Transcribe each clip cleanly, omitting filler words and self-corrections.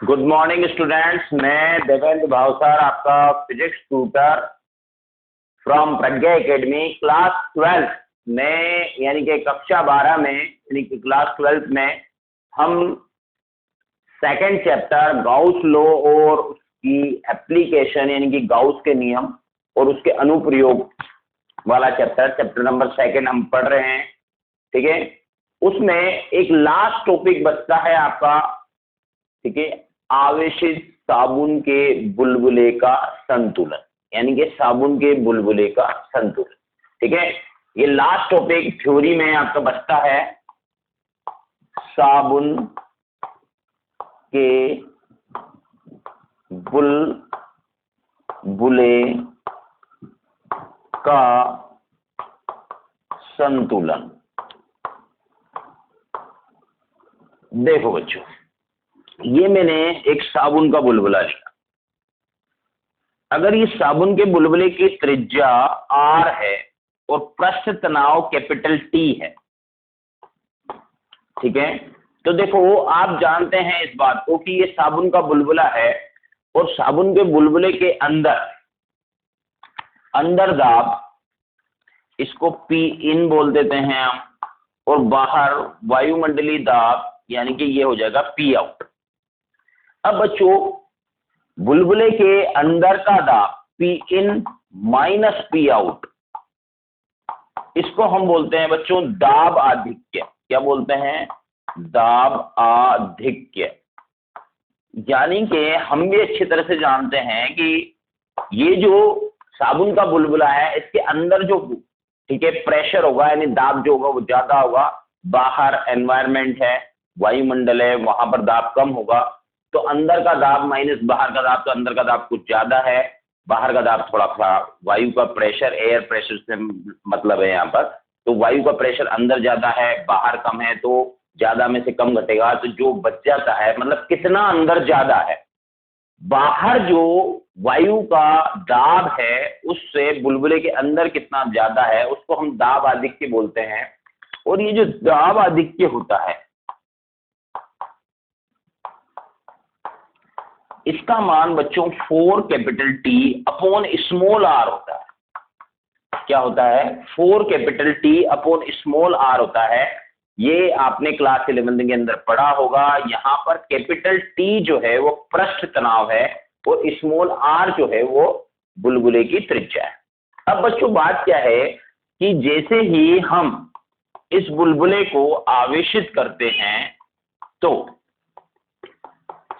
Good morning students, मैं देवेंद्र भावसार आपका physics tutor from Pragya academy class 12 में यानी कि कक्षा 12 में यानी कि क्लास 12 में हम सेकंड चैप्टर गाउस लॉ और उसकी एप्लीकेशन यानी कि गाउस के नियम और उसके अनुप्रयोग वाला चैप्टर नंबर 2 हम पढ़ रहे हैं। ठीक है, उसमें एक लास्ट टॉपिक बचता है आपका, ठीक है, आवेशित साबुन के बुलबुले का संतुलन, यानी कि साबुन के बुलबुले का संतुलन। ठीक है, ये लास्ट टॉपिक थ्योरी में आपका बचता है। साबुन के बुलबुले का संतुलन। देखो बच्चों, ये मैंने एक साबुन का बुलबुला लिया। अगर ये साबुन के बुलबुले की त्रिज्या R है और पृष्ठ तनाव कैपिटल T है, ठीक है, तो देखो आप जानते हैं इस बात को कि ये साबुन का बुलबुला है और साबुन के बुलबुले के अंदर दाब, इसको P इन बोल देते हैं हम, और बाहर वायुमंडलीय दाब यानी कि ये हो जाएगा P आउट। अब बच्चों, बुलबुले के अंदर का दाब P इन माइनस P आउट, इसको हम बोलते हैं बच्चों दाब आधिक्य। क्या बोलते हैं? दाब आधिक्य। यानी कि हम भी अच्छी तरह से जानते हैं कि ये जो साबुन का बुलबुला है, इसके अंदर जो, ठीक है, प्रेशर होगा यानी दाब जो होगा वो ज्यादा होगा। बाहर एनवायरमेंट है, वायुमंडल है, वहां पर दाब कम होगा। तो अंदर का दाब माइनस बाहर का दाब, तो अंदर का दाब कुछ ज्यादा है, बाहर का दाब थोड़ा सा, वायु का प्रेशर, एयर प्रेशर से मतलब है यहाँ पर। तो वायु का प्रेशर अंदर ज्यादा है, बाहर कम है, तो ज्यादा में से कम घटेगा। तो जो बच जाता है, मतलब कितना अंदर ज्यादा है, बाहर जो वायु का दाब है उससे बुलबुले के अंदर कितना ज्यादा है, उसको हम दाब आधिक्य बोलते हैं। और ये जो दाब आधिक्य होता है, इसका मान बच्चों 4 capital T upon small r होता है। क्या होता है? 4 capital T upon small r होता है। ये आपने क्लास 11 के अंदर पढ़ा होगा। यहाँ पर कैपिटल T जो है वो पृष्ठ तनाव है और स्मॉल r जो है वो बुलबुले की त्रिज्या है। अब बच्चों बात क्या है कि जैसे ही हम इस बुलबुले को आवेशित करते हैं तो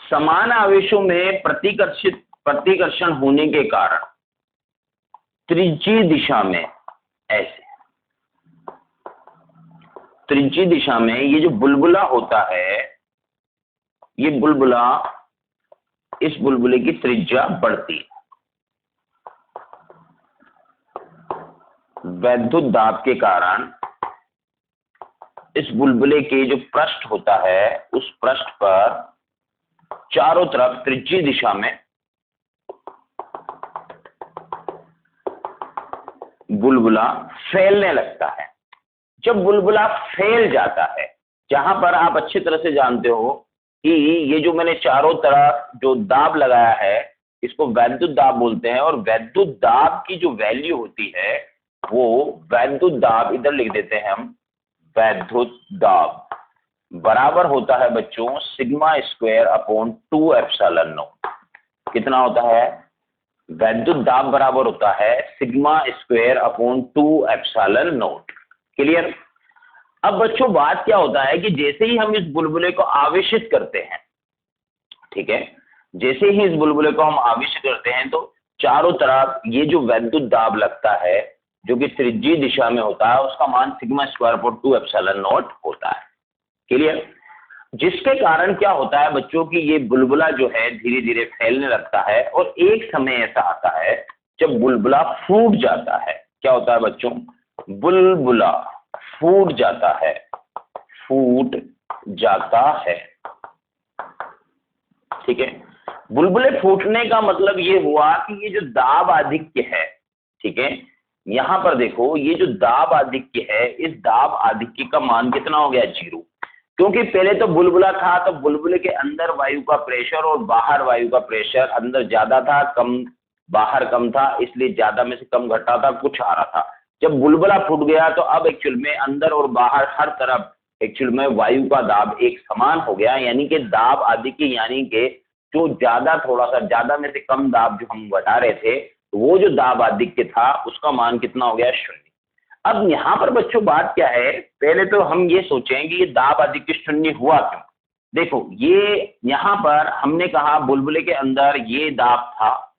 समान आवेशों में प्रतिकर्षण होने के कारण त्रिज्यीय दिशा में, ऐसे त्रिज्यीय दिशा में ये जो बुलबुला होता है, ये बुलबुला, इस बुलबुले की त्रिज्या बढ़ती है। वैद्युत दाब के कारण इस बुलबुले के जो पृष्ठ होता है, उस पृष्ठ पर चारों तरफ त्रिज्यीय दिशा में बुलबुला फैलने लगता है। जब बुलबुला फैल जाता है, जहां पर आप अच्छी तरह से जानते हो कि ये जो मैंने चारों तरफ जो दाब लगाया है, इसको वैद्युत दाब बोलते हैं। और वैद्युत दाब की जो वैल्यू होती है वो वैद्युत दाब, इधर लिख देते हैं हम, वैद्युत दाब बराबर होता है बच्चों sigma square upon 2 epsilon not. कितना होता है? वैद्युत दाब बराबर होता है sigma square upon 2 epsilon not. Clear? अब बच्चों बात क्या होता है कि जैसे ही हम इस बुलबुले को आवेशित करते हैं, ठीक है, जैसे ही इस बुलबुले को हम आवेशित करते हैं तो चारों तरफ ये जो वैद्युत दाब लगता है जो कि त्रिज्यीय दिशा में होता है, उसका मान sigma square upon 2 epsilon not होता है। क्लियर? जिसके कारण क्या होता है बच्चों की ये बुलबुला जो है धीरे धीरे फैलने लगता है और एक समय ऐसा आता है जब बुलबुला फूट जाता है। क्या होता है बच्चों? बुलबुला फूट जाता है, फूट जाता है। ठीक है, बुलबुले फूटने का मतलब ये हुआ कि ये जो दाब आधिक्य है, ठीक है, यहां पर देखो ये जो दाब आधिक्य है, इस दाब आधिक्य का मान कितना हो गया? 0। क्योंकि पहले तो बुलबुला था, तो बुलबुले के अंदर वायु का प्रेशर और बाहर वायु का प्रेशर अंदर ज्यादा था, कम बाहर कम था, इसलिए ज्यादा में से कम घटा था, कुछ आ रहा था। जब बुलबुला फूट गया तो अब एक्चुअल में अंदर और बाहर हर तरफ एक्चुअल में वायु का दाब एक समान हो गया, यानी कि दाब आदि की, यानी कि जो ज्यादा थोड़ा सा ज्यादा में से कम दाब जो हम घटा रहे थे, तो वो जो दाब आधिक्य था उसका मान कितना हो गया? 0। अब यहाँ पर बच्चों बात क्या है, पहले तो हम ये सोचें कि ये दाब आधिक्य 0 हुआ क्यों। देखो ये यहाँ पर हमने कहा बुलबुले के अंदर ये दाब था,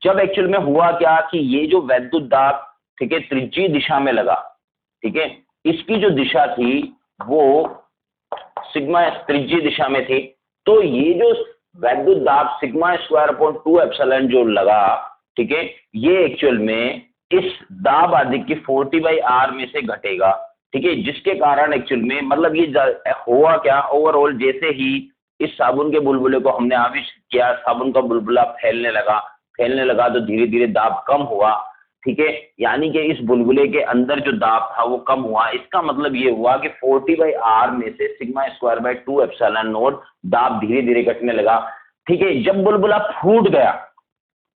जब एक्चुअल में हुआ क्या कि ये जो वैद्युत दाब, ठीक है, त्रिज्यीय दिशा में लगा, ठीक है, इसकी जो दिशा थी वो सिग्मा त्रिज्यीय दिशा में थी, तो ये जो वैद्युत दाब सिग्मा स्क्वायर अपॉन 2 एप्सिलॉन जो लगा, ठीक है, ये एक्चुअल में इस दाब आधिक्य 40/R में से घटेगा, ठीक है, जिसके कारण एक्चुअल में मतलब ये हुआ क्या, ओवरऑल जैसे ही इस साबुन के बुलबुले को हमने आविष्ट किया, साबुन का बुलबुला फैलने लगा तो धीरे धीरे दाब कम हुआ, ठीक है, यानी कि इस बुलबुले के अंदर जो दाब था वो कम हुआ। इसका मतलब ये हुआ कि 40/R में से sigma square by 2 epsilon not दाब धीरे धीरे घटने लगा, ठीक है। जब बुलबुला फूट गया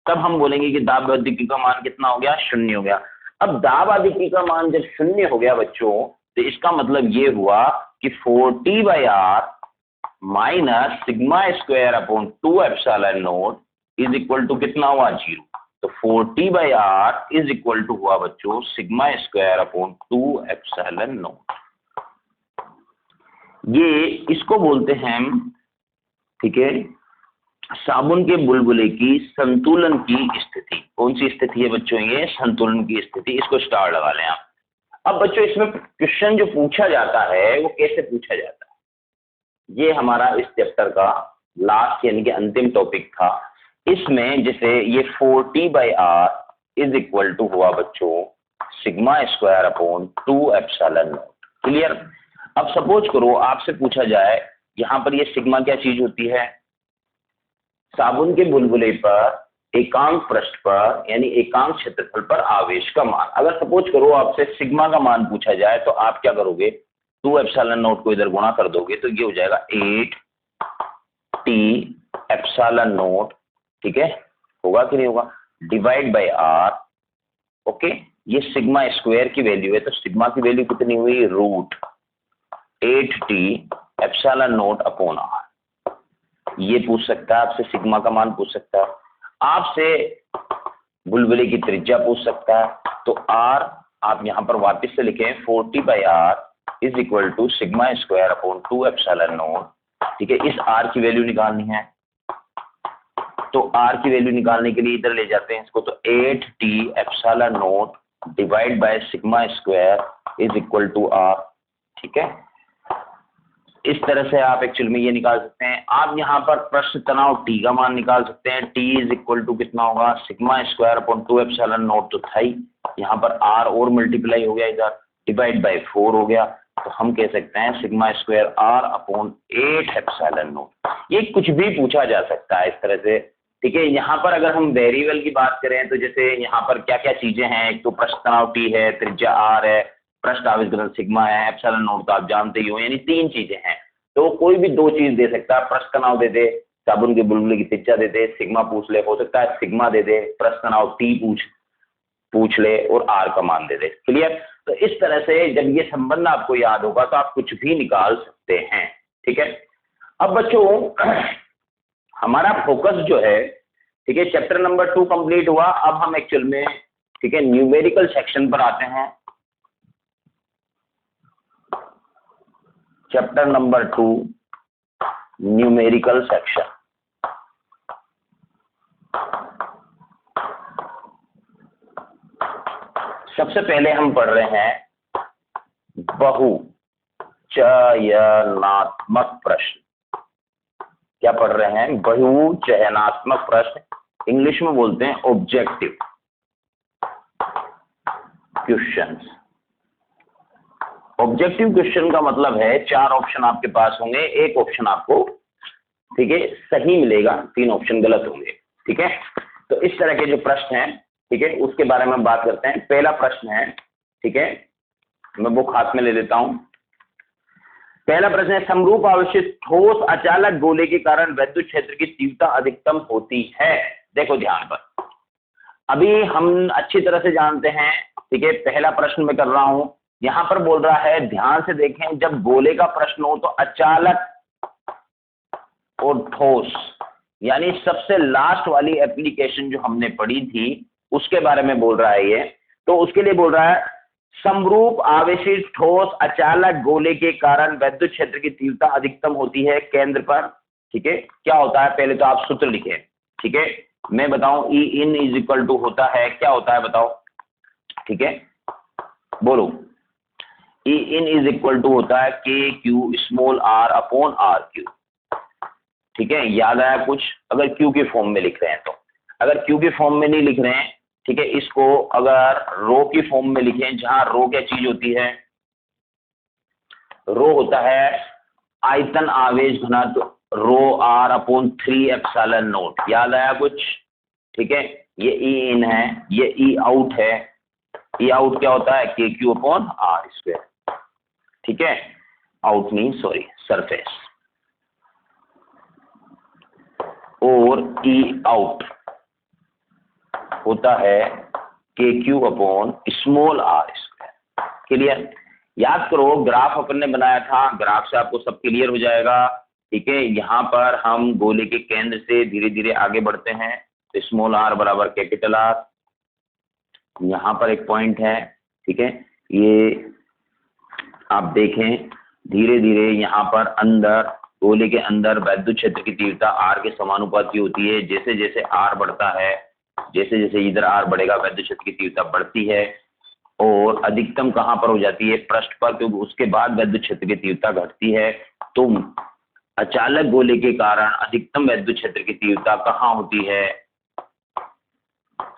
तब हम बोलेंगे कि दाब आधिक्य का मान कितना हो गया? 0 हो गया। अब दाब आधिक्य का मान जब 0 हो गया बच्चों, तो इसका मतलब ये हुआ कि 40/R minus sigma square upon 2 epsilon naught is equal to कितना हुआ? 0। तो 40/R इज इक्वल टू हुआ बच्चों sigma square upon 2 epsilon not. ये इसको बोलते हैं हम, ठीक है, साबुन के बुलबुले की संतुलन की स्थिति। कौन सी स्थिति है बच्चों? ये संतुलन की स्थिति। इसको स्टार लगा लें आप। अब बच्चों इसमें क्वेश्चन जो पूछा जाता है वो कैसे पूछा जाता है, ये हमारा इस चैप्टर का लास्ट यानी कि अंतिम टॉपिक था। इसमें जैसे ये 40/R इज इक्वल टू हुआ बच्चों sigma square upon 2 epsilon not. Clear? अब सपोज करो आपसे पूछा जाए यहां पर ये सिग्मा क्या चीज होती है? साबुन के बुलबुले पर एकांक पृष्ठ पर यानी एकांक क्षेत्रफल पर आवेश का मान। अगर सपोज करो आपसे सिग्मा का मान पूछा जाए तो आप क्या करोगे? 2 एप्सिलॉन नॉट को इधर गुणा कर दोगे तो ये हो जाएगा 8t एप्सिलॉन नॉट, ठीक है, होगा कि नहीं होगा, डिवाइड बाय R। ओके, ये सिग्मा स्क्वायर की वैल्यू है, तो सिग्मा की वैल्यू कितनी हुई? Root 8t epsilon naught upon R। ये पूछ सकता है आपसे, सिग्मा का मान पूछ सकता है आपसे, बुलबुले की त्रिज्या पूछ सकता है। तो R आप यहां पर वापस से लिखें 40/R is equal to sigma square upon 2 epsilon naught, ठीक है। इस R की वैल्यू निकालनी है, तो R की वैल्यू निकालने के लिए इधर ले जाते हैं इसको, तो 8t epsilon naught divide by sigma square is equal to R, ठीक है। इस तरह से आप एक्चुअल में ये निकाल सकते हैं। आप यहाँ पर प्रश्न तनाव T का मान निकाल सकते हैं। T इज इक्वल टू कितना होगा? Sigma square upon 2 epsilon not तो था ही, यहाँ पर R और मल्टीप्लाई हो गया, इधर डिवाइड बाय 4 हो गया, तो हम कह सकते हैं sigma square R upon 8 epsilon not. ये कुछ भी पूछा जा सकता है इस तरह से, ठीक है। यहाँ पर अगर हम वेरिएबल की बात करें तो जैसे यहाँ पर क्या क्या चीजें हैं, एक तो प्रश्न तनाव T है, त्रिज्या R है, पृष्ठ आवेश घनत्व सिग्मा है, एप्सिलॉन नॉट तो आप जानते ही हो, यानी 3 चीजें हैं। तो कोई भी 2 चीज दे सकता है, पृष्ठ तनाव दे दे, साबुन के बुलबुले की त्रिज्या दे दे, सिग्मा पूछ ले, हो सकता है सिग्मा दे दे, पृष्ठ तनाव T पूछ ले और R का मान दे दे। क्लियर? तो इस तरह से जब ये संबंध आपको याद होगा तो आप कुछ भी निकाल सकते हैं, ठीक है। अब बच्चों हमारा फोकस जो है, ठीक है, चैप्टर नंबर 2 कंप्लीट हुआ। अब हम एक्चुअल में, ठीक है, न्यूमेरिकल सेक्शन पर आते हैं। Chapter number 2 numerical section. सबसे पहले हम पढ़ रहे हैं बहुचयनात्मक प्रश्न। क्या पढ़ रहे हैं? बहुचयनात्मक प्रश्न, इंग्लिश में बोलते हैं ऑब्जेक्टिव क्वेश्चंस। ऑब्जेक्टिव क्वेश्चन का मतलब है 4 ऑप्शन आपके पास होंगे, एक ऑप्शन आपको, ठीक है, सही मिलेगा, 3 ऑप्शन गलत होंगे, ठीक है। तो इस तरह के जो प्रश्न हैं, ठीक है, उसके बारे में बात करते हैं। पहला प्रश्न है, ठीक है, मैं बुक हाथ में ले लेता हूं। पहला प्रश्न है, समरूप आवेशित ठोस अचालक गोले के कारण विद्युत क्षेत्र की तीव्रता अधिकतम होती है। देखो ध्यान पर, अभी हम अच्छी तरह से जानते हैं, ठीक है, पहला प्रश्न मैं कर रहा हूं, यहां पर बोल रहा है, ध्यान से देखें, जब गोले का प्रश्न हो तो अचालक और ठोस, यानी सबसे लास्ट वाली एप्लीकेशन जो हमने पढ़ी थी उसके बारे में बोल रहा है ये। तो उसके लिए बोल रहा है, समरूप आवेशित ठोस अचालक गोले के कारण विद्युत क्षेत्र की तीव्रता अधिकतम होती है केंद्र पर। ठीक है, क्या होता है, पहले तो आप सूत्र लिखें। ठीक है, मैं बताऊं, E in is equal to होता है, क्या होता है बताओ, ठीक है, बोलो। E in is equal to होता है K Q small R upon R Q. ठीक है, याद आया कुछ? अगर क्यू के फॉर्म में लिख रहे हैं तो, अगर क्यू के फॉर्म में नहीं लिख रहे हैं, ठीक है, इसको अगर रो की फॉर्म में लिखें, जहां रो क्या चीज होती है, रो होता है आयतन आवेश घनत्व, रो आर अपॉन 3 एप्सिलॉन नॉट। याद आया कुछ? ठीक है, ये ई इन है, ये ई आउट है। ई आउट क्या होता है, K Q upon are square. ठीक है, आउट मीन सॉरी सरफेस, और ई आउट होता है K Q upon small R square. Clear? याद करो, ग्राफ अपन ने बनाया था, ग्राफ से आपको सब क्लियर हो जाएगा। ठीक है, यहाँ पर हम गोले के केंद्र से धीरे धीरे आगे बढ़ते हैं, तो स्मॉल आर बराबर कैपिटल आर, यहाँ पर एक पॉइंट है। ठीक है, ये आप देखें धीरे धीरे यहाँ पर अंदर, गोले के अंदर विद्युत क्षेत्र की तीव्रता आर के समानुपाती होती है। जैसे जैसे आर बढ़ता है, जैसे जैसे इधर आर बढ़ेगा, विद्युत क्षेत्र की तीव्रता बढ़ती है, और अधिकतम कहां पर हो जाती है, पृष्ठ पर, क्योंकि उसके बाद विद्युत क्षेत्र की तीव्रता घटती है। तो अचालक गोले के कारण अधिकतम विद्युत क्षेत्र की तीव्रता कहां होती है,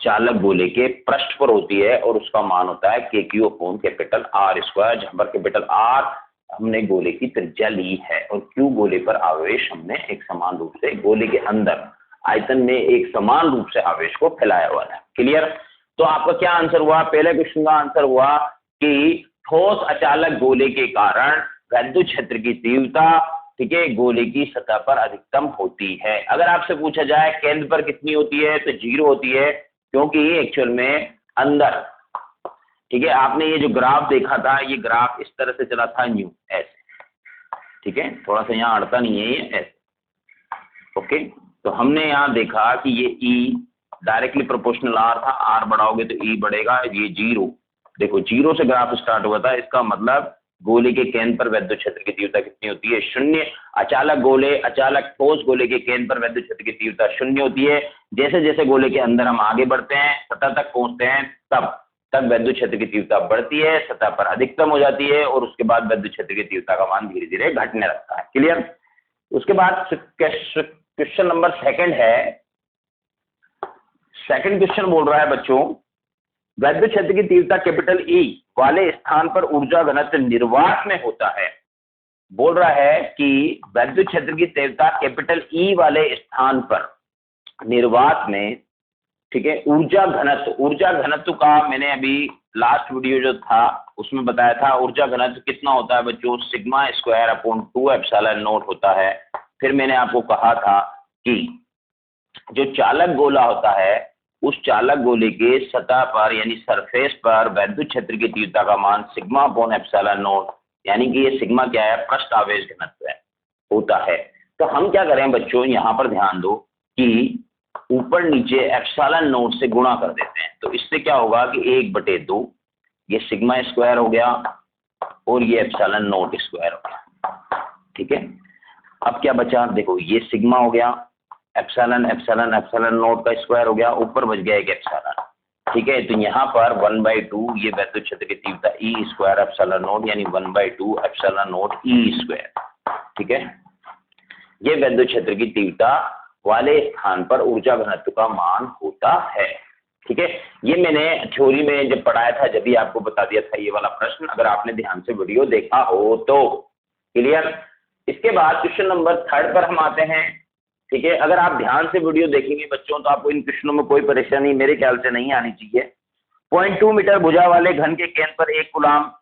चालक गोले के पृष्ठ पर होती है, और उसका मान होता है K Q upon capital R square, जहां पर कैपिटल आर हमने गोले की त्रिज्या ली है, और क्यू गोले पर आवेश हमने एक समान रूप से गोले के अंदर आयतन में एक समान रूप से आवेश को फैलाया हुआ है। क्लियर? तो आपका क्या आंसर हुआ? पहले क्वेश्चन का आंसर हुआ कि ठोस अचालक गोले के कारण विद्युत क्षेत्र की तीव्रता, ठीक है, गोले की सतह पर अधिकतम होती है। अगर आपसे पूछा जाए केंद्र पर कितनी होती है, तो 0 होती है, क्योंकि एक्चुअल में अंदर, ठीक है, आपने ये जो ग्राफ देखा था, ये ग्राफ इस तरह से चला था, न्यू ऐसे। ठीक है, थोड़ा सा यहाँ अड़ता नहीं है, ये ऐसे। ओके, तो हमने यहाँ देखा कि ये ई डायरेक्टली प्रोपोर्शनल आर था, आर बढ़ाओगे तो ई बढ़ेगा, ये 0, देखो 0 से ग्राफ स्टार्ट हुआ था, इसका मतलब गोले के केंद्र पर विद्युत क्षेत्र की तीव्रता कितनी होती है, 0। अचालक गोले, अचालक ठोस गोले के केंद्र पर विद्युत क्षेत्र की तीव्रता 0 होती है। जैसे जैसे गोले के अंदर हम आगे बढ़ते हैं, सतह तक पहुंचते हैं, तब तक विद्युत क्षेत्र की तीव्रता बढ़ती है, सतह पर अधिकतम हो जाती है, और उसके बाद विद्युत क्षेत्र की तीव्रता का मान धीरे धीरे घटने लगता है। क्लियर? उसके बाद क्वेश्चन नंबर सेकंड है, सेकंड क्वेश्चन बोल रहा है बच्चों, विद्युत क्षेत्र की तीव्रता कैपिटल ई वाले स्थान पर ऊर्जा घनत्व निर्वात में होता है। बोल रहा है कि विद्युत क्षेत्र की तीव्रता कैपिटल ई वाले स्थान पर निर्वात में, ठीक है, ऊर्जा घनत्व का मैंने अभी लास्ट वीडियो जो था उसमें बताया था, ऊर्जा घनत्व कितना होता है बच्चों, sigma square upon 2 epsilon not होता है। फिर मैंने आपको कहा था कि जो चालक गोला होता है, उस चालक गोले के सतह पर यानी सरफेस पर विद्युत क्षेत्र की तीव्रता का मान सिग्मा अपॉन एप्सिलॉन नॉट, यानी कि ये सिग्मा क्या है, पृष्ठ आवेश घनत्व है, होता है। तो हम क्या करें बच्चों, यहाँ पर ध्यान दो कि ऊपर नीचे एप्सिलॉन नॉट से गुणा कर देते हैं, तो इससे क्या होगा कि 1/2, ये सिग्मा स्क्वायर हो गया, और ये एप्सिलॉन नॉट स्क्वायर हो गया। ठीक है, अब क्या बचा, देखो ये सिग्मा हो गया, एप्सिलॉन एप्सिलॉन एप्सिलॉन नॉट का स्क्वायर हो गया, ऊपर बच गया एक एप्सिलॉन। ठीक है, तो यहाँ पर 1/2 ये विद्युत क्षेत्र की तीव्रता ई स्क्वायर एप्सिलॉन नॉट, यानी 1/2 एप्सिलॉन नॉट ई स्क्वायर। ठीक है, ये विद्युत क्षेत्र की तीव्रता वाले स्थान पर ऊर्जा घनत्व का मान होता है। ठीक है, ये मैंने थ्योरी में जब पढ़ाया था, जब भी आपको बता दिया था ये वाला प्रश्न, अगर आपने ध्यान से वीडियो देखा हो तो। क्लियर? इसके बाद क्वेश्चन नंबर 3 पर हम आते हैं। ठीक है, अगर आप ध्यान से वीडियो देखेंगे बच्चों, तो आपको इन क्वेश्चनों में कोई परेशानी मेरे ख्याल से नहीं आनी चाहिए। 0.2 मीटर भुजा वाले घन के केंद्र पर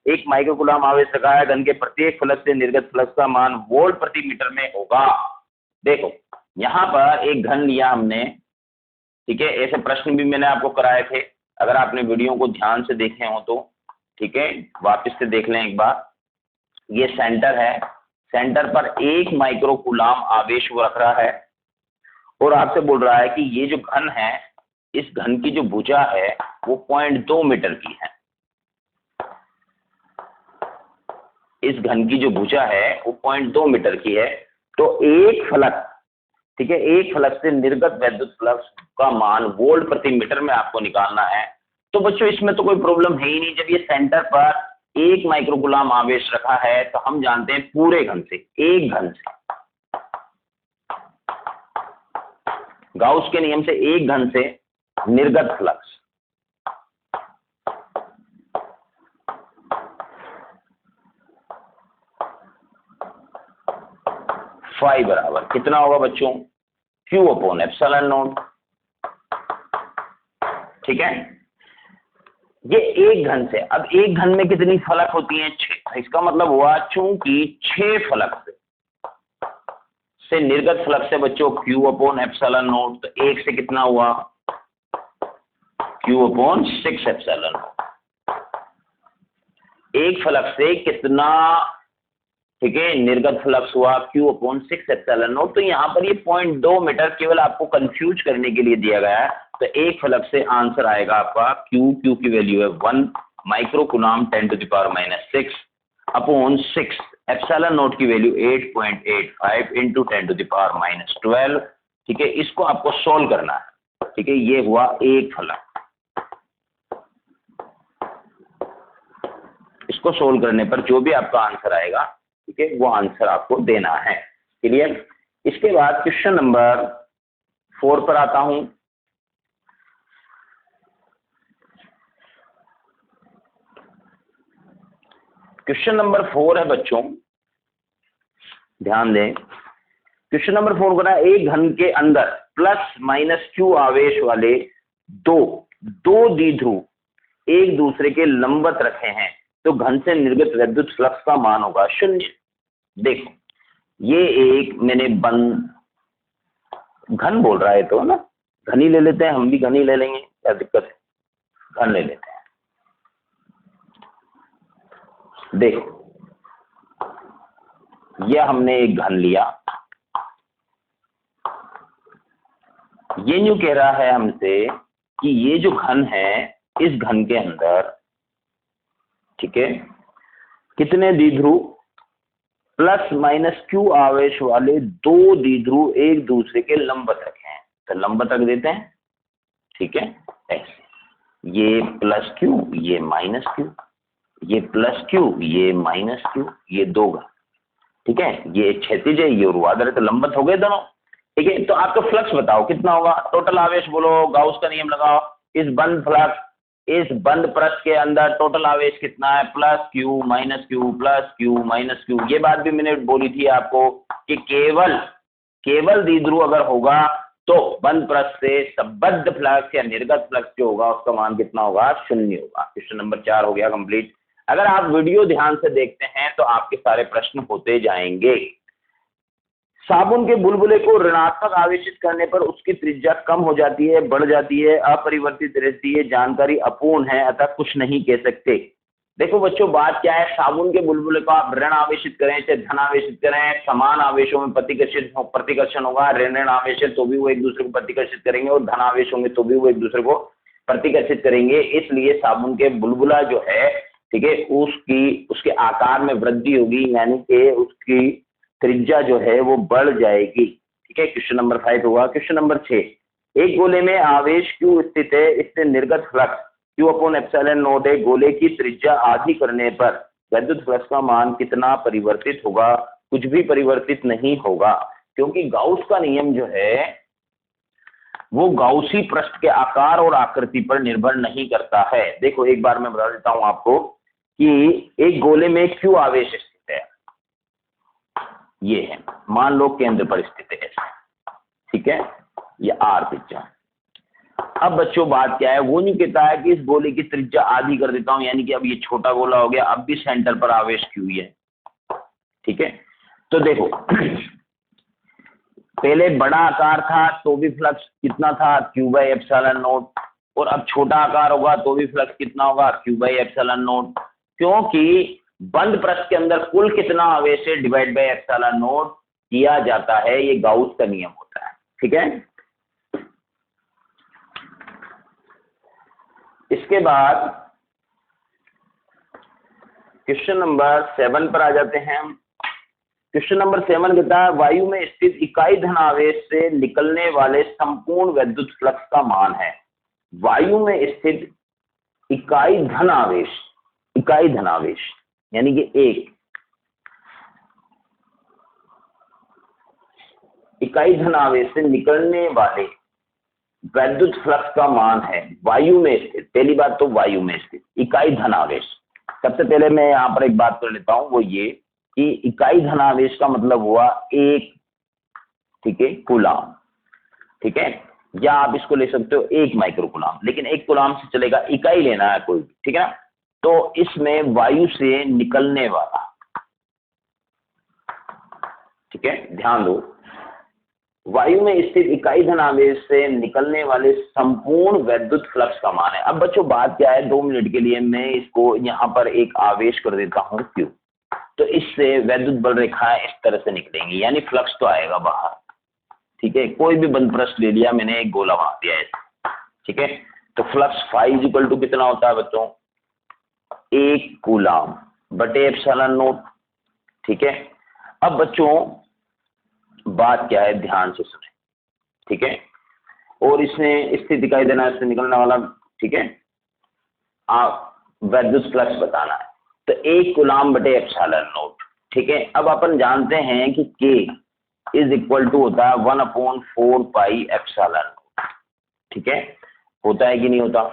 1 माइक्रो कूलाम आवेश रखा है। घन के प्रत्येक फलक से निर्गत फ्लक्स का मान वोल्ट प्रति मीटर में होगा। देखो यहां पर एक घन लिया हमने, ठीक है, ऐसे प्रश्न भी मैंने आपको कराए थे, अगर आपने वीडियो को ध्यान से देखे हो तो, ठीक है, वापस से देख लें एक बार। ये सेंटर है, सेंटर पर 1 माइक्रो कूलाम आवेश वो रख रहा है और आपसे बोल रहा है कि ये जो घन है, इस घन की जो भुजा है वो 0.2 मीटर की है। इस घन की जो भुजा है वो 0.2 मीटर की है। तो एक फलक, ठीक है, एक फलक से निर्गत वैद्युत फ्लक्स का मान वोल्ट प्रति मीटर में आपको निकालना है। तो बच्चों इसमें तो कोई प्रॉब्लम है ही नहीं, जब ये सेंटर पर 1 माइक्रो कूलाम आवेश रखा है तो हम जानते हैं पूरे घन से, एक घन से, गाउस के नियम से एक घन से निर्गत फ्लक्स फाई बराबर कितना होगा बच्चों, Q अपॉन एप्सिलॉन नॉट। ठीक है, ये एक घन से, अब एक घन में कितनी फलक होती हैं, 6। इसका मतलब हुआ चूंकि 6 फलक से निर्गत फ्लक्स है बच्चों Q अपॉन एप्सिलॉन नॉट, तो एक से कितना हुआ Q अपॉन 6 एप्सिलॉन नॉट। एक फलक से कितना, ठीक है, निर्गत फ्लक्स हुआ Q अपॉन 6 एप्सिलॉन नॉट। तो यहाँ पर ये 0.2 मीटर केवल आपको कंफ्यूज करने के लिए दिया गया है। तो एक फलक से आंसर आएगा आपका Q की वैल्यू है 1 micro coulomb 10⁻⁶ upon 6 epsilon not की वैल्यू 8.85 इंटू 10⁻12। ठीक है, इसको आपको सोल्व करना है। ठीक है, ये हुआ एक फलक, इसको सोल्व करने पर जो भी आपका आंसर आएगा, ठीक है, वो आंसर आपको देना है। क्लियर। इसके बाद क्वेश्चन नंबर 4 पर आता हूं। क्वेश्चन नंबर 4 है बच्चों, ध्यान दें। क्वेश्चन नंबर 4 बना, एक घन के अंदर प्लस माइनस Q आवेश वाले दो द्विध्रुव एक दूसरे के लंबवत रखे हैं, तो घन से निर्गत वैद्युत फ्लक्स का मान होगा 0। देखो ये एक मैंने बंद घन बोल रहा है तो ना, घन ही ले लेते हैं, हम भी घन ही ले लेंगे, क्या दिक्कत है, घन ले लेते हैं। देखो यह हमने एक घन लिया, ये न्यू कह रहा है हमसे कि ये जो घन है, इस घन के अंदर, ठीक है, कितने द्विध्रुव प्लस माइनस Q आवेश वाले दो द्विध्रुव एक दूसरे के लंबवत रखे हैं, तो लंबवत रख देते हैं। ठीक है, ऐसे ये प्लस Q, ये माइनस Q, ये प्लस Q, ये माइनस Q, ये दो घन। ठीक है, ये क्षैतिज है, ये ऊर्ध्वाधर है, तो लंबवत हो गए दोनों। ठीक है, तो आपका फ्लक्स बताओ कितना होगा, टोटल आवेश बोलो, गाउस का नियम लगाओ। इस बंद फ्लक्स, इस बंद पृष्ठ के अंदर टोटल आवेश कितना है, plus Q minus Q plus Q minus Q। ये बात भी मैंने बोली थी आपको कि केवल द्विध्रुव अगर होगा तो बंद पृष्ठ से संबद्ध फ्लक्स या निर्गत फ्लक्स जो होगा उसका मान कितना होगा, 0 होगा। क्वेश्चन नंबर 4 हो गया कंप्लीट। अगर आप वीडियो ध्यान से देखते हैं तो आपके सारे प्रश्न होते जाएंगे। साबुन के बुलबुले को ऋणात्मक आवेशित करने पर उसकी त्रिज्या कम हो जाती है, बढ़ जाती है, अपरिवर्तित रहती है, जानकारी अपूर्ण है, अतः कुछ नहीं कह सकते। देखो बच्चों बात क्या है, साबुन के बुलबुले को आप ऋण आवेशित करें चाहे धन आवेशित करें, समान आवेशों में प्रतिकर्षण होगा। ऋण आवेश है तो भी वो एक दूसरे को प्रतिकर्षित करेंगे और धन आवेश होंगे तो भी वो एक दूसरे को प्रतिकर्षित करेंगे। इसलिए साबुन के बुलबुला जो है, ठीक है, उसके आकार में वृद्धि होगी, यानी कि उसकी त्रिज्या जो है वो बढ़ जाएगी। ठीक है, क्वेश्चन नंबर 5 हुआ। क्वेश्चन नंबर 6, एक गोले में आवेश Q स्थित है, इससे निर्गत flux Q upon epsilon not है। गोले की त्रिज्या आधी करने पर वैद्युत फ्लक्स का मान कितना परिवर्तित होगा, कुछ भी परिवर्तित नहीं होगा, क्योंकि गाउस का नियम जो है वो गाउसी पृष्ठ के आकार और आकृति पर निर्भर नहीं करता है। देखो एक बार मैं बता देता हूं आपको कि एक गोले में Q आवेश स्थित है, ये है, मान लो केंद्र पर स्थित है, ठीक है, ये R त्रिज्या। अब बच्चों बात क्या है, वो नहीं कहता है कि इस गोले की त्रिज्या आधी कर देता हूं, यानी कि अब ये छोटा गोला हो गया, अब भी सेंटर पर आवेश क्यू ही है। ठीक है, तो देखो पहले बड़ा आकार था तो भी फ्लक्स कितना था, क्यू बाई एप्सिलॉन नॉट, और अब छोटा आकार होगा तो भी फ्लक्स कितना होगा, क्यू बाई एप्सिलॉन नॉट, क्योंकि बंद पृष्ठ के अंदर कुल कितना आवेश है डिवाइड बाई एप्सिलॉन नॉट किया जाता है, ये गाउस का नियम होता है। ठीक है, इसके बाद क्वेश्चन नंबर 7 पर आ जाते हैं हम। क्वेश्चन नंबर 7 कहता है वायु में स्थित इकाई धन आवेश से निकलने वाले संपूर्ण विद्युत फ्लक्स का मान है। वायु में स्थित इकाई धन आवेश यानी कि एक इकाई धन आवेश से निकलने वाले विद्युत फ्लक्स का मान है वायु में स्थित। पहली बात तो वायु में स्थित इकाई धन आवेश, सबसे पहले मैं यहां पर एक बात कर लेता हूं, वो ये कि इकाई धन आवेश का मतलब हुआ एक, ठीक है, कूलाम। ठीक है, या आप इसको ले सकते हो 1 माइक्रो कूलाम, लेकिन 1 कूलाम से चलेगा, इकाई लेना है कोई। ठीक है ना, तो इसमें वायु से निकलने वाला, ठीक है, ध्यान दो, वायु में स्थित इकाई धन आवेश से निकलने वाले संपूर्ण विद्युत फ्लक्स का मान है। अब बच्चों बात क्या है, 2 मिनट के लिए मैं इसको यहां पर एक आवेश कर देता हूं क्यू, तो इससे विद्युत बल रेखाएं इस तरह से निकलेंगी, यानी फ्लक्स तो आएगा बाहर। ठीक है, कोई भी बंद पृष्ठ ले लिया मैंने, एक गोला बना दिया है। ठीक है, तो फ्लक्स फाई इक्वल टू कितना होता है बच्चों, 1 कूलाम बटे एप्सिलॉन नॉट। ठीक है, अब बच्चों बात क्या है, ध्यान से सुने। ठीक है, और इसमें स्थित इकाई धन आवेश से निकलने वाला, ठीक है, आप विद्युत फ्लक्स बताना है, तो 1 कूलाम बटे एप्सिलॉन नॉट। ठीक है, अब अपन जानते हैं कि K इज इक्वल टू होता है 1/4 पाई एप्सिलॉन नॉट। ठीक है, होता है कि नहीं होता।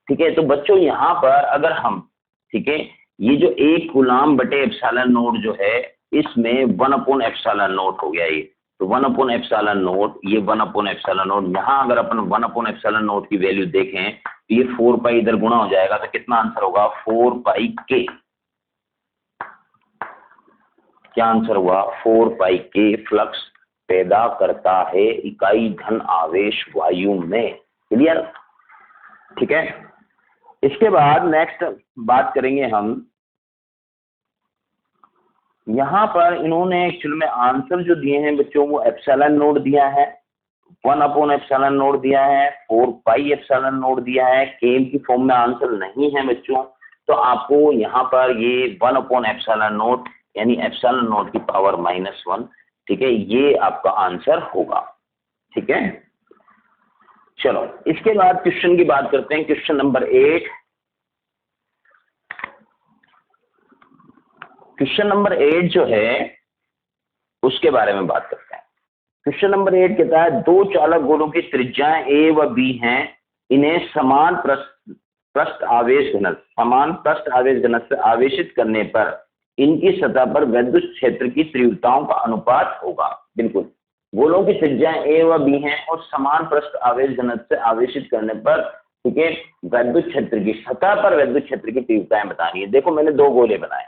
ठीक है, तो बच्चों यहां पर अगर हम, ठीक है, ये जो 1 कूलाम बटे एप्सिलॉन नॉट जो है, इसमें 1/एप्सिलॉन नॉट हो गया ये, तो 1/एप्सिलॉन नॉट, ये 1/एप्सिलॉन नॉट, यहां अगर अपन 1/एप्सिलॉन नॉट की वैल्यू देखें तो ये 4 पाई इधर गुणा हो जाएगा, तो कितना आंसर होगा, 4 पाई K। क्या आंसर हुआ, 4 पाई K फ्लक्स पैदा करता है इकाई धन आवेश वायु में। क्लियर। ठीक है, इसके बाद नेक्स्ट बात करेंगे हम, यहां पर इन्होंने एक्चुअल में आंसर जो दिए हैं बच्चों, वो एप्सिलॉन नॉट दिया है, 1/एप्सिलॉन नॉट दिया है, 4 पाई एप्सिलॉन नॉट दिया है, K की फॉर्म में आंसर नहीं है बच्चों, तो आपको यहां पर ये 1/एप्सिलॉन नॉट यानी एप्सिलॉन नॉट की पावर -1, ठीक है, ये आपका आंसर होगा। ठीक है, चलो इसके बाद क्वेश्चन की बात करते हैं, क्वेश्चन नंबर 8। क्वेश्चन नंबर 8 जो है उसके बारे में बात करते हैं। क्वेश्चन नंबर 8 कहता है 2 चालक गोलों की त्रिज्याएं A व B हैं, इन्हें समान पृष्ठ आवेश घनत्व से आवेशित करने पर इनकी सतह पर विद्युत क्षेत्र की तीव्रताओं का अनुपात होगा। बिल्कुल, गोलों की त्रिज्याएं A व B हैं और समान पृष्ठ आवेश घनत्व से आवेशित करने पर, ठीक है, विद्युत क्षेत्र की सतह पर विद्युत क्षेत्र की तीव्रताएं बतानी है। देखो मैंने 2 गोले बनाए,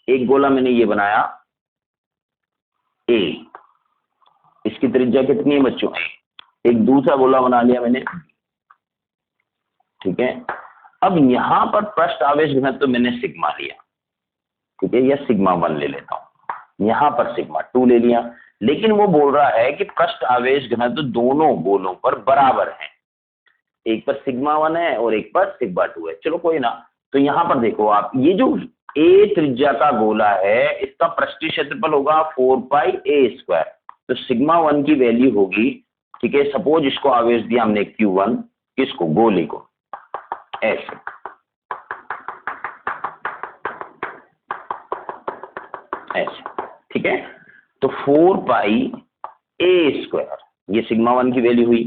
एक गोला मैंने ये बनाया A, इसकी त्रिज्या कितनी है बच्चों, एक दूसरा गोला बना लिया मैंने, ठीक है। अब यहां पर पृष्ठ आवेश घनत्व मैंने सिग्मा लिया, ठीक है, या सिग्मा 1 ले लेता हूं, यहां पर सिग्मा 2 ले लिया, लेकिन वो बोल रहा है कि पृष्ठ आवेश घनत्व दोनों गोलों पर बराबर है, एक पर सिग्मा 1 है और एक पर सिग्मा 2 है। चलो कोई ना, तो यहां पर देखो आप, ये जो A त्रिज्या का गोला है, इसका पृष्ठीय क्षेत्रफल होगा 4 पाई A², तो सिग्मा 1 की वैल्यू होगी, ठीक है, सपोज इसको आवेश दिया हमने Q1, किसको, गोले को, ऐसे, ऐसे, ठीक है, तो 4 पाई A², ये सिग्मा 1 की वैल्यू हुई।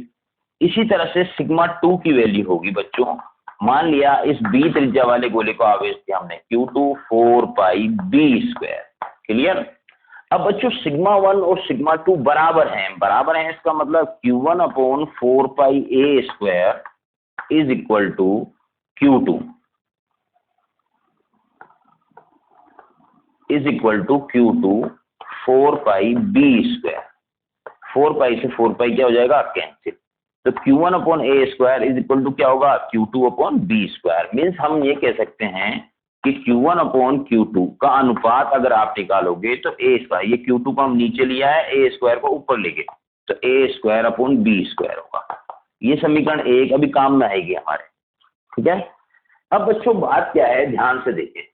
इसी तरह से सिग्मा 2 की वैल्यू होगी बच्चों, मान लिया इस B त्रिज्या वाले गोले को आवेश दिया हमने Q2, 4 पाई B²। क्लियर। अब बच्चों सिग्मा 1 और सिग्मा 2 बराबर हैं इसका मतलब Q1 upon 4 pi A square is equal to Q2 4 pi B square. 4 pi से 4 पाई क्या हो जाएगा, कैंसिल। तो Q1 upon A square is equal to क्या होगा, Q2 upon B square. Means हम ये कह सकते हैं कि Q1 अपॉन Q2 का अनुपात अगर आप निकालोगे तो ए स्क्वायर, ये Q2 को हम नीचे लिया है, ए स्क्वायर को ऊपर ले गए, तो ए स्क्वायर अपॉन बी स्क्वायर होगा। ये समीकरण 1 अभी काम में आएगी हमारे, ठीक है। अब बच्चों बात क्या है, ध्यान से देखिए।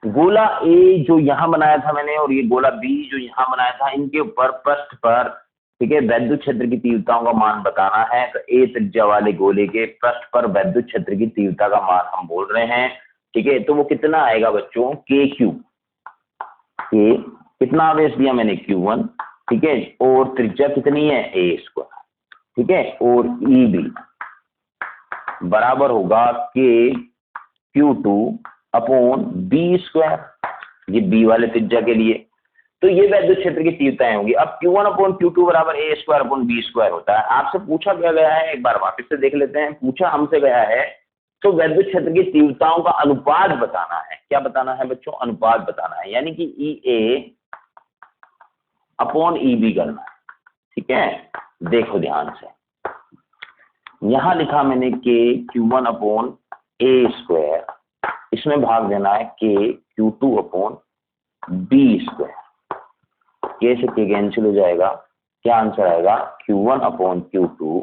गोला ए जो यहां बनाया था मैंने और ये गोला बी जो यहां बनाया था, इनके ऊपर पृष्ठ पर, ठीक है, वैद्युत क्षेत्र की तीव्रताओं का मान बताना है। तो ए त्रिज्या वाले गोले के पृष्ठ पर वैद्युत क्षेत्र की तीव्रता का मान हम बोल रहे हैं, ठीक है। तो वो कितना आएगा बच्चों, के क्यू, के कितना आवेश दिया मैंने, Q1, ठीक है, और त्रिज्या कितनी है, ए स्क्वायर, ठीक है, और ई बी बराबर होगा के Q2 अपॉन बी स्क्वायर, ये बी वाले त्रिज्या के लिए। तो ये वैद्युत क्षेत्र की तीव्रताएं होंगी। अब Q1 अपॉन Q2 बराबर A square upon B square होता है। आपसे पूछा क्या गया है, एक बार वापस से देख लेते हैं। पूछा हमसे गया है तो वैद्युत क्षेत्र की तीव्रताओं का अनुपात बताना है। क्या बताना है बच्चों, अनुपात बताना है, यानी कि E A upon E B करना है, ठीक है। देखो ध्यान से, यहां लिखा मैंने के Q1 अपॉन ए स्क्वायर, इसमें भाग देना है के Q2 अपॉन बी स्क्वायर। के से के कैंसिल हो जाएगा, क्या आंसर आएगा, Q1 upon Q2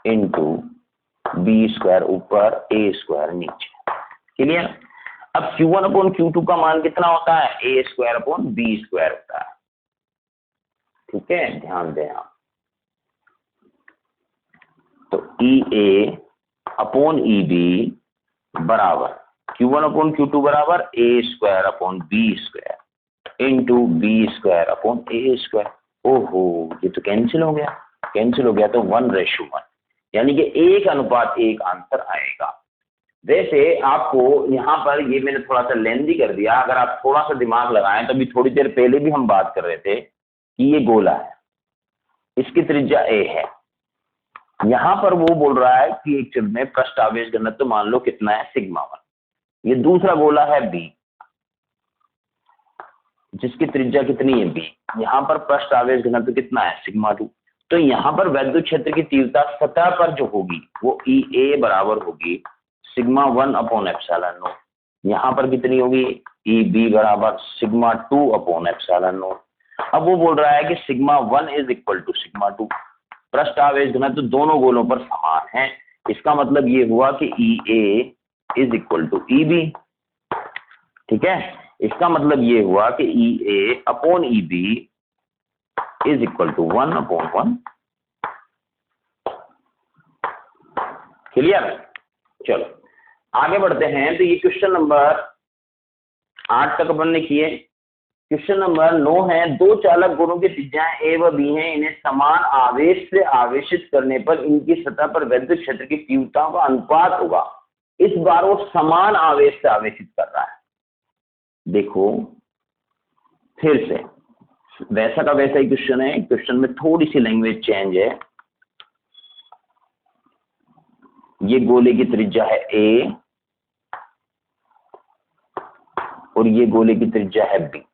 into B square ऊपर ए स्क्वायर नीचे। क्लियर। अब Q1 अपॉन Q2 का मान कितना होता है, ए स्क्वायर अपॉन बी स्क्वायर होता है, ठीक है, ध्यान दें आप। तो ई ए अपॉन ई बी बराबर Q1 अपॉन Q2 बराबर A square upon B square into B square upon A square. ओहो, ये तो कैंसिल हो गया, तो 1:1, यानी कि 1:1 आंसर आएगा। वैसे आपको यहाँ पर ये मैंने थोड़ा सा लेंदी कर दिया, अगर आप थोड़ा सा दिमाग लगाएं तो अभी थोड़ी देर पहले भी हम बात कर रहे थे कि ये गोला है, इसकी त्रिज्या ए है। यहां पर वो बोल रहा है कि एक चिन्ह में पृष्ठ आवेश घनत्व तो मान लो कितना है, सिग्मा 1। ये दूसरा गोला है बी, जिसकी त्रिज्या कितनी है बी। यहां पर पृष्ठ आवेश घनत्व कितना है, सिग्मा 2। तो यहां पर वैद्युत क्षेत्र की तीव्रता सतह पर जो होगी वो ई ए बराबर होगी सिग्मा 1 अपॉन एप्सिलॉन नॉट। यहां पर कितनी होगी, ई बी बराबर सिग्मा 2 अपॉन एप्सिलॉन नॉट। अब वो बोल रहा है कि sigma 1 is equal to sigma 2। पृष्ठ आवेश घनत्व दोनों गोलों पर समान है। इसका मतलब ये हुआ कि E A is equal to E B, ठीक है। इसका मतलब ये हुआ कि E A upon E B is equal to 1/1। Clear. चलो आगे बढ़ते हैं। तो ये क्वेश्चन नंबर 8 तक अपन ने किए। क्वेश्चन नंबर 9 है, दो चालक गोलों की त्रिज्याएं ए व बी हैं, इन्हें समान आवेश से आवेशित करने पर इनकी सतह पर वैद्युत क्षेत्र की तीव्रताओं का अनुपात होगा। इस बार वो समान आवेश से आवेशित कर रहा है। देखो फिर से वैसा का वैसा ही क्वेश्चन है, क्वेश्चन में थोड़ी सी लैंग्वेज चेंज है। ये गोले की त्रिज्या है ए और ये गोले की त्रिज्या है बी।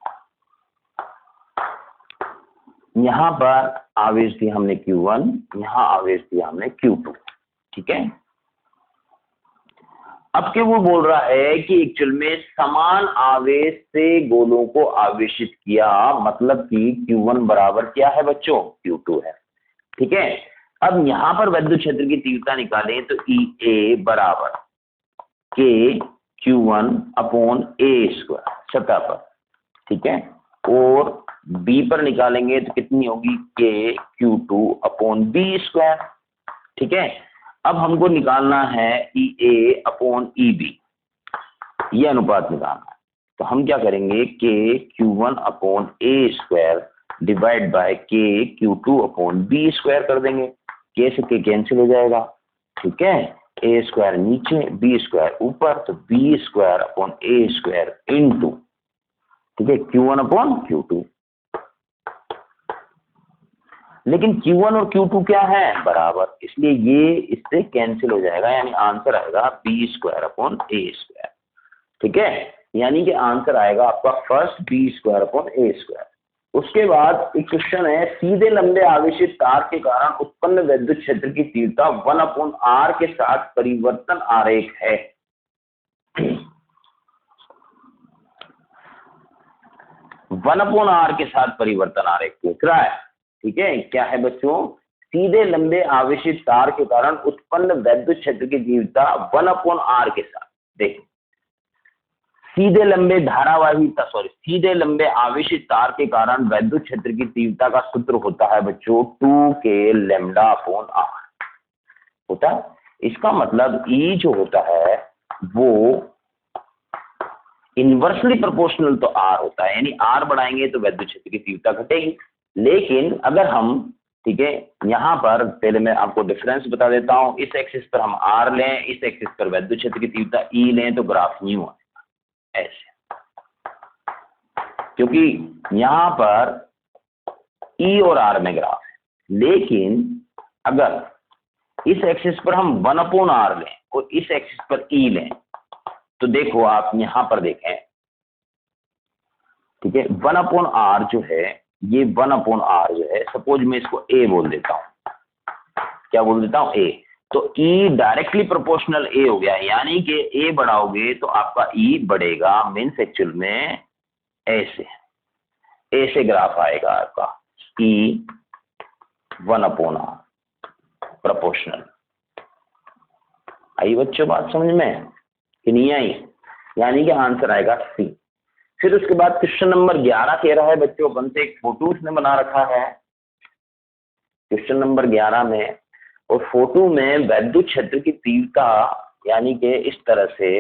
यहां पर आवेश दिया हमने Q1, यहां आवेश दिया हमने Q2, ठीक है। अब के वो बोल रहा है कि एक चुल में समान आवेश से गोलों को आवेशित किया, मतलब कि Q1 बराबर क्या है बच्चों, Q2 है, ठीक है। अब यहां पर वैद्युत क्षेत्र की तीव्रता निकालें तो ई ए बराबर के Q1 अपॉन ए स्क्वायर सतह पर, ठीक है, और बी पर निकालेंगे तो कितनी होगी, के Q2 अपॉन बी स्क्वायर, ठीक है। अब हमको निकालना है ई ए अपॉन ई बी, ये अनुपात निकालना है। तो हम क्या करेंगे, के Q1 upon A square divide by के Q2 अपॉन बी स्क्वायर कर देंगे। के से के कैंसिल हो जाएगा, ठीक है। ए स्क्वायर नीचे, बी स्क्वायर ऊपर, तो B square upon A square into, ठीक है, Q1 अपॉन Q2। लेकिन Q1 और Q2 क्या है, बराबर, इसलिए ये इससे कैंसिल हो जाएगा, यानी आंसर आएगा B square upon A square. ठीक है, यानी कि आंसर आएगा आपका first B square upon A square. उसके बाद एक क्वेश्चन है, सीधे लंबे आवेशित तार के कारण उत्पन्न विद्युत क्षेत्र की तीव्रता 1/r के साथ परिवर्तन आरेख है। 1/r के साथ परिवर्तन आरेख पूछ रहा है। ठीक है, क्या है बच्चों, सीधे लंबे आवेशित तार के कारण उत्पन्न विद्युत क्षेत्र की तीव्रता 1/r के साथ। देखो, सीधे लंबे आवेशित तार के कारण विद्युत क्षेत्र की तीव्रता का सूत्र होता है बच्चों 2k λ/r होता है। इसका मतलब E जो होता है वो इनवर्सली प्रोपोर्शनल तो R होता है, यानी R बढ़ाएंगे तो विद्युत क्षेत्र की तीव्रता घटेगी। लेकिन अगर हम, ठीक है, यहाँ पर पहले मैं आपको डिफरेंस बता देता हूं, इस एक्सिस पर हम R लें, इस एक्सिस पर विद्युत क्षेत्र की तीव्रता E लें, तो ग्राफ न्यू है ऐसे, क्योंकि यहां पर E और R में ग्राफ है। लेकिन अगर इस एक्सिस पर हम 1/r लें और इस एक्सिस पर E लें, तो देखो आप यहां पर देखें, ठीक है, 1/r जो है, ये 1/r जो है, सपोज मैं इसको A बोल देता हूं, क्या बोल देता हूं, A, तो E डायरेक्टली प्रोपोर्शनल A हो गया, यानी कि A बढ़ाओगे तो आपका E बढ़ेगा, मीन्स एक्चुअल में ऐसे ग्राफ आएगा आपका E 1/r प्रोपोर्शनल। आई बच्चों बात समझ में कि नहीं आई, यानी कि आंसर आएगा C। फिर उसके बाद क्वेश्चन नंबर 11 कह रहा है बच्चों, अपन से एक फोटो उसने बना रखा है क्वेश्चन नंबर 11 में, और फोटो में विद्युत क्षेत्र की तीव्रता, यानी कि इस तरह से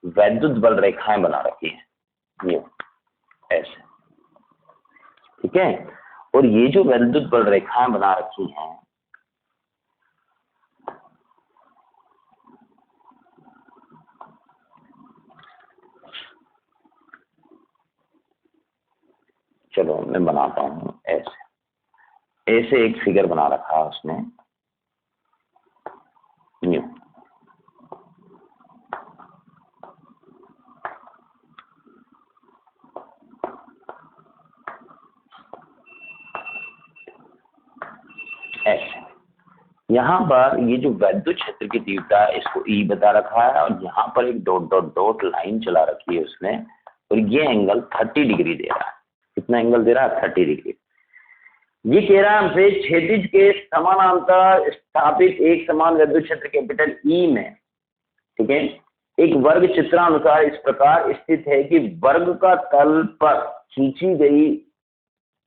विद्युत बल रेखाएं बना रखी है ये ऐसे, ठीक है, और ये जो विद्युत बल रेखाएं बना रखी हैं, चलो मैं बनाता हूं ऐसे एक फिगर बना रखा है उसने न्यू, ऐसे। यहां पर ये जो विद्युत क्षेत्र की तीव्रता है इसको E बता रखा है, और यहाँ पर एक डॉट डॉट डॉट लाइन चला रखी है उसने, और ये एंगल 30 डिग्री दे रहा है। कितना एंगल दे रहा है, 30 डिग्री। ये कह रहा है हमसे, क्षैतिज के समानांतर स्थापित एक समान विद्युत क्षेत्र कैपिटल E में, ठीक है, एक वर्ग चित्रानुसार इस प्रकार स्थित है कि वर्ग का तल पर खींची गई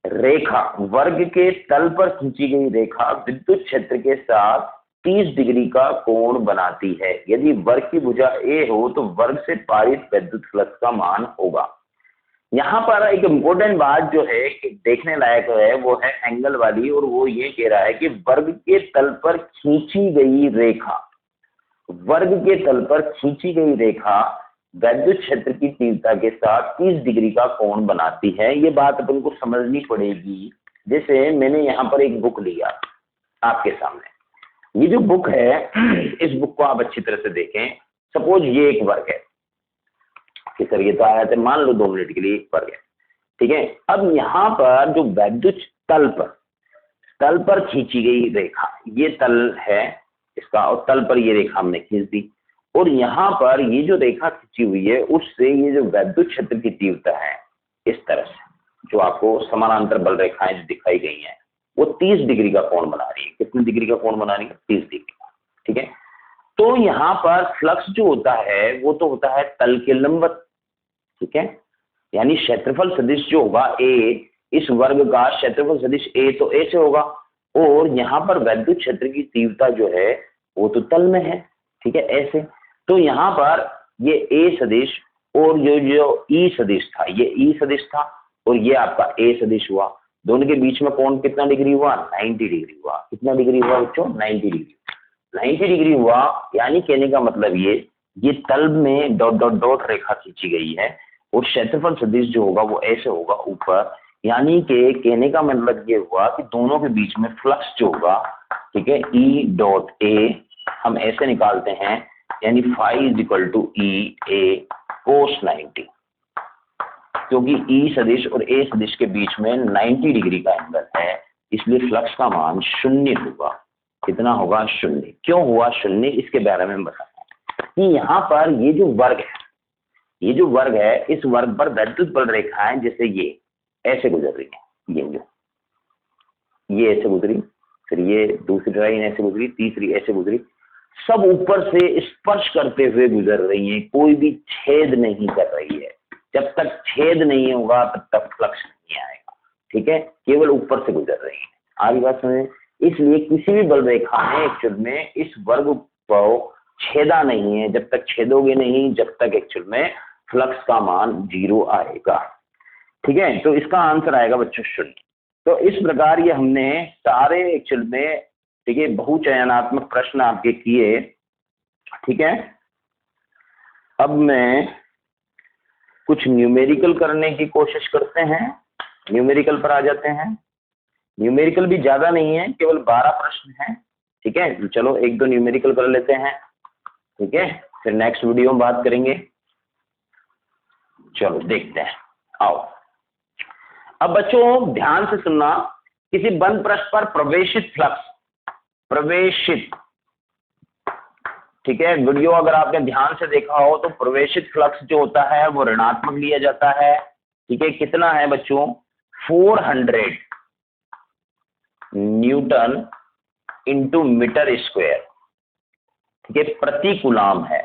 रेखा, वर्ग के तल पर खींची गई रेखा विद्युत क्षेत्र के साथ 30 डिग्री का कोण बनाती है। यदि वर्ग की भुजा A हो तो वर्ग से पारित विद्युत फ्लक्स का मान होगा। यहाँ पर एक इम्पोर्टेंट बात जो है देखने लायक है वो है एंगल वाली, और वो ये कह रहा है कि वर्ग के तल पर खींची गई रेखा, वर्ग के तल पर खींची गई रेखा विद्युत क्षेत्र की तीव्रता के साथ 30 डिग्री का कोण बनाती है। ये बात अपन को समझनी पड़ेगी। जैसे मैंने यहाँ पर एक बुक लिया आपके सामने, ये जो बुक है इस बुक को आप अच्छी तरह से देखें। सपोज ये एक वर्ग है कि सर ये तो आया था, मान लो 2 मिनट के लिए एक वर्ग है, ठीक है। अब यहाँ पर जो विद्युत तल पर खींची गई रेखा, ये तल है इसका, और तल पर ये रेखा हमने खींच दी, और यहाँ पर ये जो रेखा खींची हुई है उससे ये जो विद्युत क्षेत्र की तीव्रता है इस तरह से, जो आपको समानांतर बल रेखाएं जो दिखाई गई हैं, वो 30 डिग्री का कोण बना रही है। कितने डिग्री का कोण बना रही है, 30 डिग्री का, ठीक है। तो यहाँ पर फ्लक्स जो होता है वो तो होता है तल के लंबवत, ठीक है, यानी क्षेत्रफल सदिश जो होगा A, इस वर्ग का क्षेत्रफल सदिश A तो ऐसे होगा, और यहाँ पर विद्युत क्षेत्र की तीव्रता जो है वो तो तल में है, ठीक है, ऐसे। तो यहाँ पर ये A सदिश और जो E सदिश था, ये E सदिश था और ये आपका A सदिश हुआ, दोनों के बीच में कोण कितना डिग्री हुआ, 90 डिग्री हुआ। कितना डिग्री हुआ बच्चों, 90 डिग्री। 90 डिग्री हुआ, यानी कहने का मतलब ये तल में डॉट डॉट डॉट रेखा खींची गई है और क्षेत्रफल सदिश जो होगा वो ऐसे होगा ऊपर, यानी कि कहने का मतलब ये हुआ कि दोनों के बीच में फ्लक्स जो होगा, ठीक है, ई डॉट ए हम ऐसे निकालते हैं, यानी फाई इज इक्वल टू ई ए कोस 90, क्योंकि ई सदिश और ए सदिश के बीच में 90 डिग्री का एंगल है, इसलिए फ्लक्स का मान 0 होगा। कितना होगा? 0। क्यों हुआ 0? इसके बारे में बताते हैं कि यहाँ पर ये जो वर्ग है, इस वर्ग पर वैद्युत बल रेखाएं जैसे ये ऐसे गुजर रही है, ये ऐसे गुजरी, फिर ये दूसरी लाइन ऐसे गुजरी, तीसरी ऐसे गुजरी, सब ऊपर से स्पर्श करते हुए गुजर रही हैं, कोई भी छेद नहीं कर रही है। जब तक छेद नहीं होगा तब तक फ्लक्स नहीं आएगा, ठीक है, केवल ऊपर से गुजर रही है। आगे बात समझे? इसलिए किसी भी बल रेखा में एक्चुअल में इस वर्ग को छेदा नहीं है, जब तक छेदोगे नहीं जब तक एक्चुअल में फ्लक्स का मान 0 आएगा, ठीक है। तो इसका आंसर आएगा बच्चों 0। तो इस प्रकार ये हमने सारे एक्चुअल में, ठीक है, बहुचयनात्मक प्रश्न आपके किए, ठीक है। अब मैं कुछ न्यूमेरिकल करने की कोशिश करते हैं, न्यूमेरिकल पर आ जाते हैं। न्यूमेरिकल भी ज्यादा नहीं है, केवल 12 प्रश्न हैं, ठीक है। चलो 1-2 न्यूमेरिकल कर लेते हैं, ठीक है, फिर नेक्स्ट वीडियो में बात करेंगे। चलो देखते हैं, आओ। अब बच्चों ध्यान से सुनना, किसी बंद पृष्ठ पर प्रवेशित फ्लक्स, ठीक है, वीडियो अगर आपने ध्यान से देखा हो तो प्रवेशित फ्लक्स जो होता है वो ऋणात्मक लिया जाता है, ठीक है। कितना है बच्चों? 400 न्यूटन इंटू मीटर स्क्वायर, ठीक है, प्रति कूलाम है।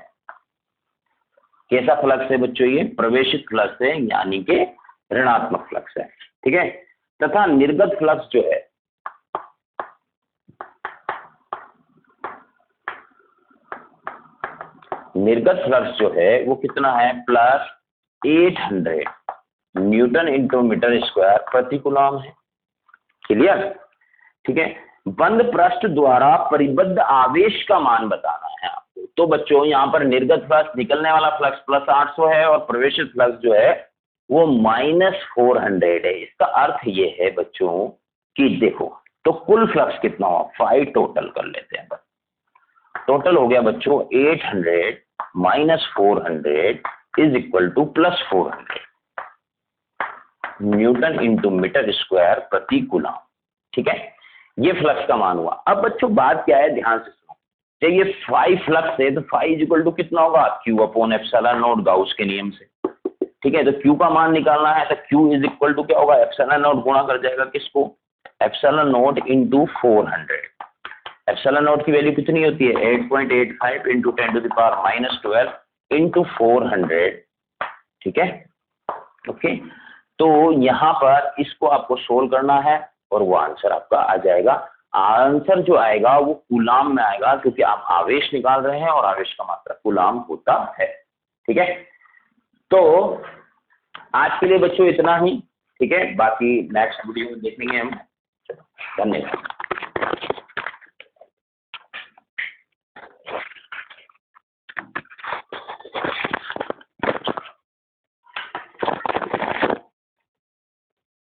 कैसा फ्लक्स है बच्चों? ये प्रवेशित फ्लक्स है, यानी कि ऋणात्मक फ्लक्स है, ठीक है। तथा निर्गत फ्लक्स जो है, निर्गत फ्लक्स जो है वो कितना है? Plus 800 newton into metre square प्रति कूलाम है। क्लियर? ठीक है। बंद पृष्ठ द्वारा परिबद्ध आवेश का मान बताना है आपको। तो बच्चों यहाँ पर निर्गत फ्लक्स, निकलने वाला फ्लक्स प्लस 800 है और प्रवेशित फ्लक्स जो है वो -400 है। इसका अर्थ ये है बच्चों कि देखो, तो कुल फ्लक्स कितना हुआ? 5 टोटल कर लेते हैं। टोटल हो गया बच्चों 800 -400 इज इक्वल टू +400 न्यूटन इंटू मीटर स्क्वायर प्रति कूलाम, ठीक है। ये फ्लक्स का मान हुआ। अब बच्चों बात क्या है, ध्यान से सुनो। जब ये 5 फ्लक्स है तो 5 इज इक्वल टू कितना होगा? Q/ε0 गाउस के नियम से, ठीक है। तो Q का मान निकालना है तो Q इज इक्वल टू क्या होगा? ε0 गुणा कर जाएगा किसको? ε0 इंटू 400। ε0 की वैल्यू कितनी होती है? 8.85 इंटू 10⁻⁻12 इंटू 400, ठीक है। ओके, तो यहां पर इसको आपको सोल्व करना है और वो आंसर आपका आ जाएगा। आंसर जो आएगा वो कूलाम में आएगा, क्योंकि आप आवेश निकाल रहे हैं और आवेश का मात्रा कूलाम होता है, ठीक है। तो आज के लिए बच्चों इतना ही, ठीक है। बाकी नेक्स्ट वीडियो में देखेंगे हम। धन्यवाद।